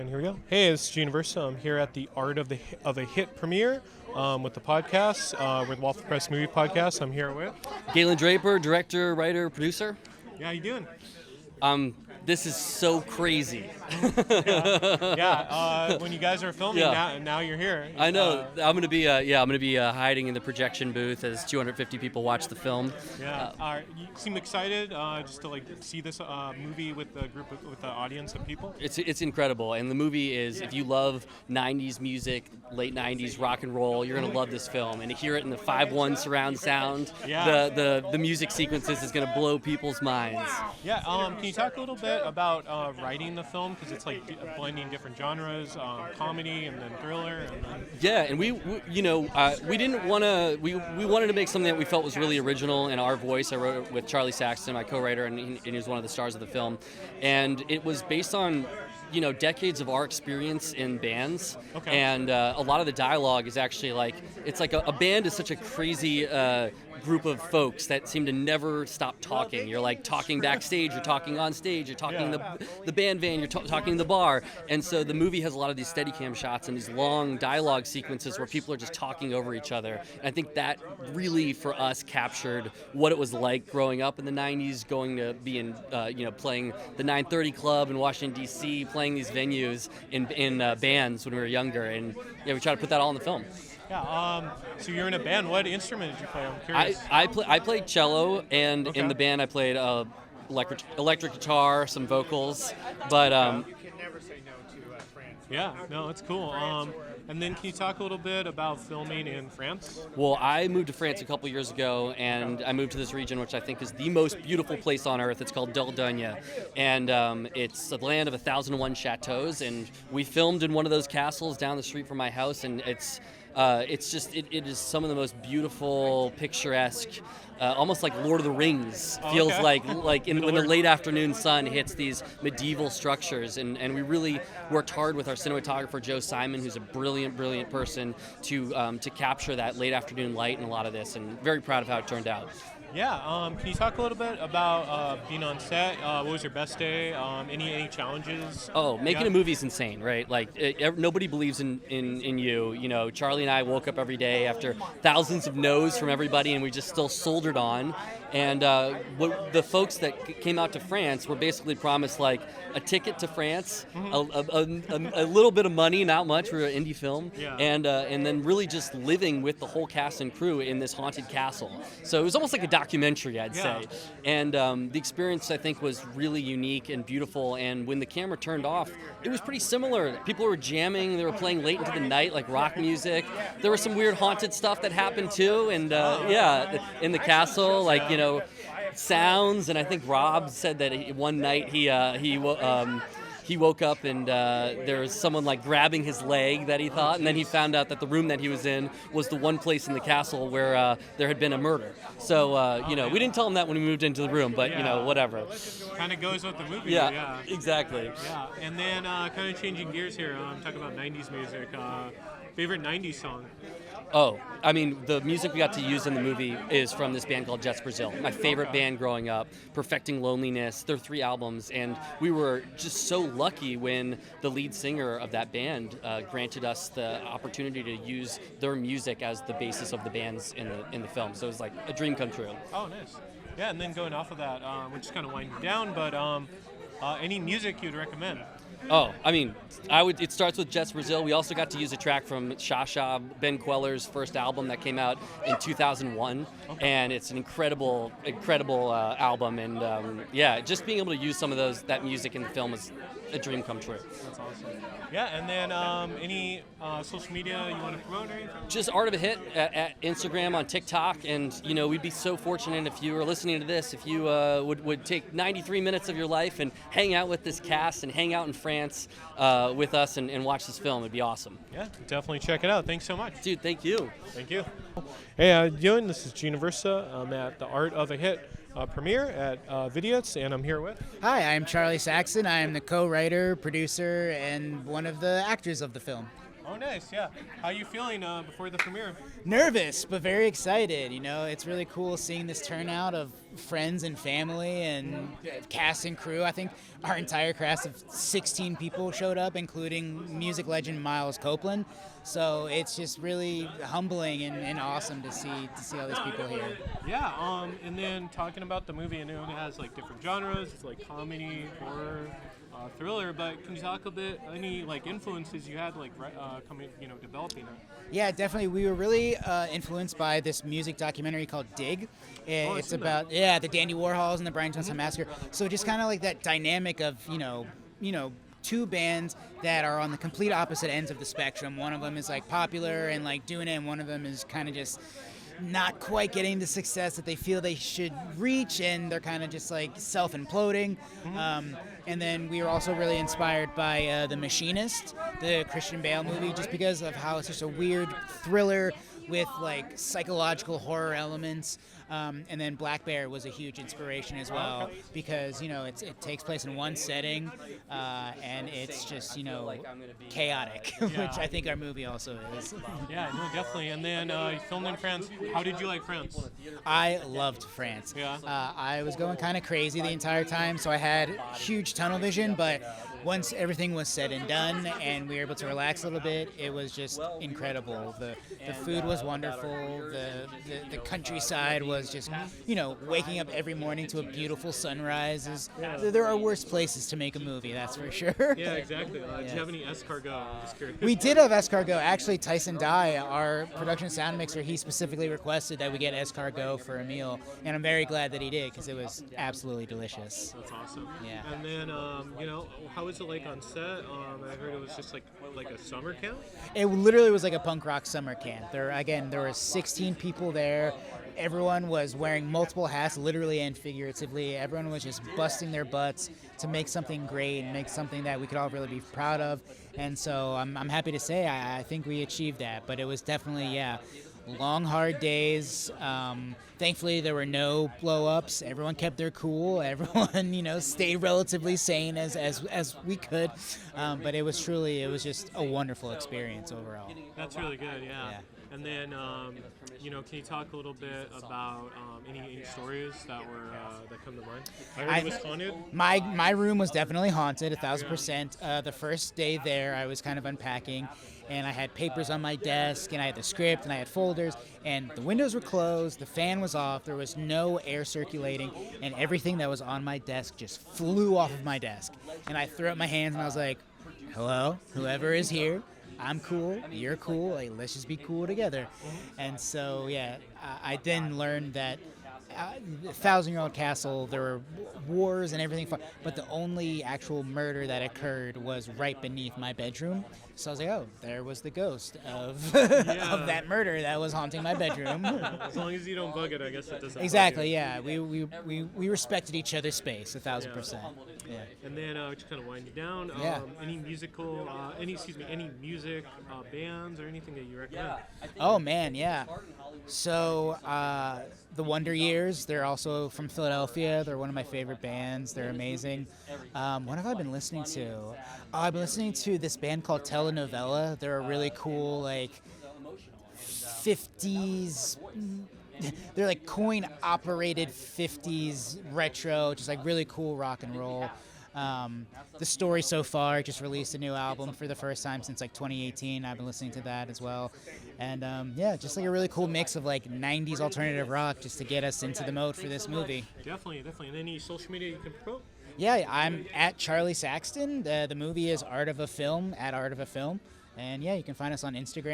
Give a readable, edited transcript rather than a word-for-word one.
And here we go. Hey, it's Universa. I'm here at the Art of a Hit premiere with the podcast, with Waffle Press Movie Podcast. I'm here with Gaelan Draper, director, writer, producer. Yeah, how you doing? This is so crazy. When you guys are filming, now you're here. I know. I'm gonna be hiding in the projection booth as 250 people watch the film. You seem excited just to see this movie with the audience of people. It's incredible, and the movie is, if you love 90s music, late 90s rock and roll, you're gonna love this film. And to hear it in the 5.1 surround sound, the music sequences is gonna blow people's minds. Yeah. Can you talk a little bit about writing the film, because it's blending different genres, comedy and then thriller. And we didn't want to. We wanted to make something that we felt was really original in our voice. I wrote it with Charlie Saxton, my co-writer, and he was one of the stars of the film. And it was based on decades of our experience in bands. Okay. And a lot of the dialogue is actually it's like a band is such a crazy group of folks that seem to never stop talking. You're talking backstage, you're talking on stage, you're talking the band van, you're talking in the bar. And so the movie has a lot of these Steadicam shots and these long dialogue sequences where people are just talking over each other. And I think that really, for us, captured what it was like growing up in the 90s, going to be in, playing the 930 Club in Washington, D.C., playing these venues in bands when we were younger. And we try to put that all in the film. Yeah. So you're in a band. What instrument did you play? I'm curious. I played cello, and in the band I played electric guitar, some vocals, but You can never say no to France. Yeah. No, it's cool. And then can you talk a little bit about filming in France? Well, I moved to France a couple years ago, and I moved to this region, which I think is the most beautiful place on earth. It's called Dordogne, and it's a land of 1,001 chateaus, and we filmed in one of those castles down the street from my house, and it is some of the most beautiful, picturesque, almost like Lord of the Rings. Feels like when the late afternoon sun hits these medieval structures, and we really worked hard with our cinematographer Joe Simon, who's a brilliant person, to capture that late afternoon light in a lot of this, and very proud of how it turned out. Yeah. Can you talk a little bit about being on set? What was your best day? Any challenges? Oh, making a movie is insane, right? Nobody believes in you. Charlie and I woke up every day after thousands of no's from everybody, and we just still soldiered on. And the folks that came out to France were basically promised a ticket to France, a little bit of money, not much for an indie film, and then really just living with the whole cast and crew in this haunted castle. So it was almost like a documentary, I'd say. And the experience, I think, was really unique and beautiful. And when the camera turned off, it was pretty similar. People were jamming, they were playing late into the night, like rock music. There was some weird haunted stuff that happened too, and in the castle, sounds. And I think Rob said that one night he woke up and there was someone grabbing his leg that he thought, and then he found out that the room that he was in was the one place in the castle where there had been a murder. So we didn't tell him that when we moved into the room, but whatever. Kind of goes with the movie. Yeah, exactly. Yeah, and then kind of changing gears here. Talking about 90s music. Favorite 90s song? Oh, I mean, the music we got to use in the movie is from this band called Jets Brazil. My favorite band growing up, Perfecting Loneliness. They're 3 albums, and we were just so lucky when the lead singer of that band granted us the opportunity to use their music as the basis of the bands in the film. So it was like a dream come true. Oh, nice. Yeah, and then going off of that, we're just kind of winding down, but any music you'd recommend? Oh, I mean, it starts with Jets Brazil. We also got to use a track from Shasha, Ben Queller's first album that came out in 2001, and it's an incredible album. And just being able to use some of that music in the film is a dream come true. That's awesome. Yeah, and then any social media you want to promote or anything? Just Art of a Hit at Instagram, on TikTok, and we'd be so fortunate if you were listening to this, if you would take 93 minutes of your life and hang out with this cast and hang out in France with us and watch this film. It'd be awesome. Yeah, definitely check it out. Thanks so much. Dude, thank you. Thank you. Hey, how you doing? This is Universa. I'm at the Art of a Hit premiere at Vidiots, and I'm here with... Hi, I'm Charlie Saxton. I am the co-writer, producer, and one of the actors of the film. Oh, nice, yeah. How are you feeling before the premiere? Nervous, but very excited. It's really cool seeing this turnout of friends and family and cast and crew. I think our entire cast of 16 people showed up, including music legend Miles Copeland. So it's just really humbling and awesome to see all these people here. Yeah, and then talking about the movie, I know it has like different genres. It's like comedy, horror, thriller. But can you talk a bit any like influences you had like coming, developing it? Yeah, definitely. We were really influenced by this music documentary called Dig. It's about the Dandy Warhols and the Brian Jonestown Massacre. So just kind of like that dynamic of two bands that are on the complete opposite ends of the spectrum. One of them is like popular and like doing it, and one of them is kind of just not quite getting the success that they feel they should reach, and they're kind of just like self-imploding. And then we were also really inspired by The Machinist, the Christian Bale movie, just because of how it's just a weird thriller with like psychological horror elements. And then Black Bear was a huge inspiration as well, because it takes place in one setting, and it's just chaotic, which I think our movie also is. Yeah, no, definitely. And then you filmed in France. How did you like France? I loved France. Yeah. I was going kind of crazy the entire time, so I had huge tunnel vision, but once everything was said and done and we were able to relax a little bit, it was just incredible. The food was wonderful. The countryside was just, waking up every morning to a beautiful sunrise. There are worse places to make a movie, that's for sure. Yeah, exactly. Did you have any escargot? I'm just curious. We did have escargot. Actually, Tyson Dye, our production sound mixer, he specifically requested that we get escargot for a meal, and I'm very glad that he did, because it was absolutely delicious. That's awesome. Yeah. And then, how was it like on set? I heard it was just like a summer camp? It literally was like a punk rock summer camp. There were 16 people there. Everyone was wearing multiple hats, literally and figuratively. Everyone was just busting their butts to make something great and make something that we could all really be proud of. And so I'm happy to say I think we achieved that. But it was definitely, long, hard days. Thankfully, there were no blow-ups. Everyone kept their cool. Everyone, stayed relatively sane as we could. But it was just a wonderful experience overall. That's really good, yeah. And then, can you talk a little bit about any stories that come to mind? I heard it was haunted. My room was definitely haunted, 1,000%. The first day there, I was kind of unpacking, and I had papers on my desk, and I had the script, and I had folders, and the windows were closed, the fan was off, there was no air circulating, and everything that was on my desk just flew off of my desk. And I threw up my hands, and I was like, hello, whoever is here. I'm cool, you're cool, like, let's just be cool together. And so, I then learned that 1,000-year-old castle, there were wars and everything, but the only actual murder that occurred was right beneath my bedroom. So I was like, oh, there was the ghost of of that murder that was haunting my bedroom. As long as you don't bug it, I guess it doesn't. Exactly, yeah. We respected each other's space 1,000%. Yeah. And then just kind of wind you down. Any musical, any music bands or anything that you recommend? Oh man, yeah. So the Wonder Years, they're also from Philadelphia. They're one of my favorite bands. They're amazing. What have I been listening to? I've been listening to this band called Telenovela. They're a really cool, like, 50s... They're like coin-operated 50s retro, just like really cool rock and roll. The Story So Far just released a new album for the first time since like 2018. I've been listening to that as well. And just like a really cool mix of like 90s alternative rock just to get us into the mode for this movie. Definitely. And any social media you can promote? Yeah, I'm at Charlie Saxton. The movie is Art of a Film, at Art of a Film. And you can find us on Instagram.